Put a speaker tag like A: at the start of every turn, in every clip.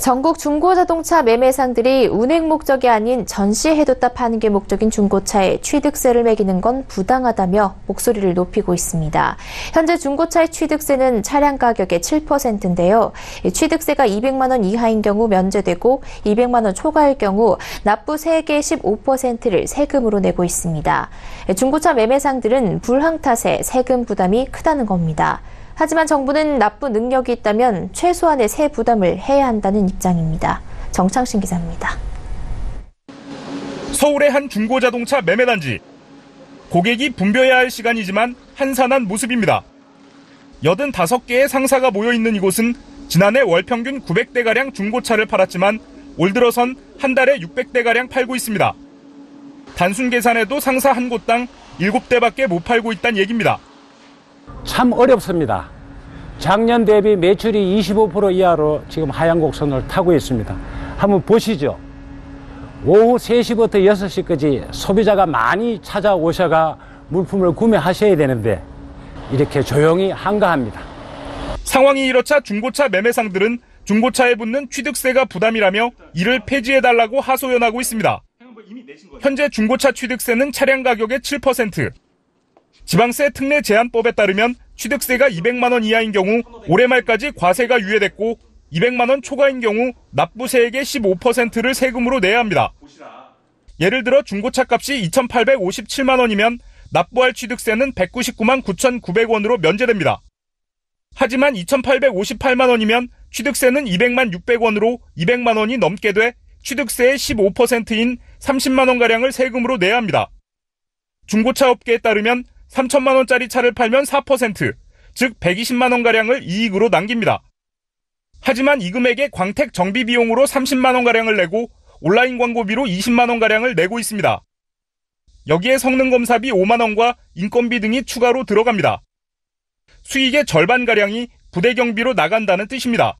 A: 전국 중고자동차 매매상들이 운행 목적이 아닌 전시해뒀다 파는 게 목적인 중고차에 취득세를 매기는 건 부당하다며 목소리를 높이고 있습니다. 현재 중고차의 취득세는 차량 가격의 7%인데요. 취득세가 200만 원 이하인 경우 면제되고 200만 원 초과일 경우 납부 세액의 15%를 세금으로 내고 있습니다. 중고차 매매상들은 불황 탓에 세금 부담이 크다는 겁니다. 하지만 정부는 납부 능력이 있다면 최소한의 세 부담을 해야 한다는 입장입니다. 정창신 기자입니다.
B: 서울의 한 중고자동차 매매단지. 고객이 붐벼야 할 시간이지만 한산한 모습입니다. 85개의 상사가 모여있는 이곳은 지난해 월 평균 900대가량 중고차를 팔았지만 올 들어선 한 달에 600대가량 팔고 있습니다. 단순 계산해도 상사 한 곳당 7대밖에 못 팔고 있다는 얘기입니다.
C: 참 어렵습니다. 작년 대비 매출이 25% 이하로 지금 하향 곡선을 타고 있습니다. 한번 보시죠. 오후 3시부터 6시까지 소비자가 많이 찾아오셔가 물품을 구매하셔야 되는데 이렇게 조용히 한가합니다.
B: 상황이 이렇자 중고차 매매상들은 중고차에 붙는 취득세가 부담이라며 이를 폐지해달라고 하소연하고 있습니다. 현재 중고차 취득세는 차량 가격의 7%. 지방세 특례 제한법에 따르면 취득세가 200만 원 이하인 경우 올해 말까지 과세가 유예됐고 200만 원 초과인 경우 납부 세액의 15%를 세금으로 내야 합니다. 예를 들어 중고차 값이 2,857만 원이면 납부할 취득세는 199만 9,900원으로 면제됩니다. 하지만 2,858만 원이면 취득세는 200만 600원으로 200만 원이 넘게 돼 취득세의 15%인 30만 원가량을 세금으로 내야 합니다. 중고차 업계에 따르면 3천만 원짜리 차를 팔면 4%, 즉 120만 원가량을 이익으로 남깁니다. 하지만 이 금액에 광택 정비 비용으로 30만 원가량을 내고 온라인 광고비로 20만 원가량을 내고 있습니다. 여기에 성능검사비 5만 원과 인건비 등이 추가로 들어갑니다. 수익의 절반가량이 부대 경비로 나간다는 뜻입니다.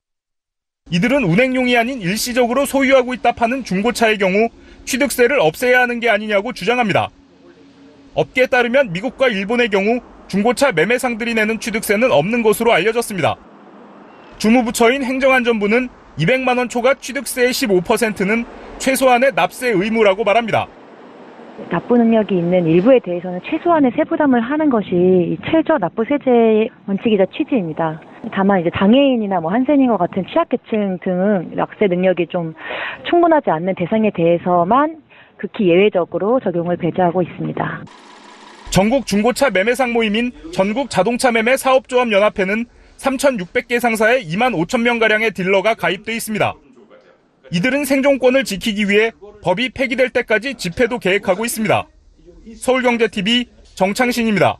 B: 이들은 운행용이 아닌 일시적으로 소유하고 있다 파는 중고차의 경우 취득세를 없애야 하는 게 아니냐고 주장합니다. 업계에 따르면 미국과 일본의 경우 중고차 매매상들이 내는 취득세는 없는 것으로 알려졌습니다. 주무부처인 행정안전부는 200만 원 초과 취득세의 15%는 최소한의 납세 의무라고 말합니다.
D: 납부 능력이 있는 일부에 대해서는 최소한의 세부담을 하는 것이 최저 납부세제의 원칙이자 취지입니다. 다만 이제 장애인이나 한센인과 같은 취약계층 등은 납세 능력이 좀 충분하지 않는 대상에 대해서만 극히 예외적으로 적용을 배제하고 있습니다.
B: 전국 중고차 매매상 모임인 전국자동차매매사업조합연합회는 3,600개 상사에 2만 5천 명가량의 딜러가 가입돼 있습니다. 이들은 생존권을 지키기 위해 법이 폐기될 때까지 집회도 계획하고 있습니다. 서울경제TV 정창신입니다.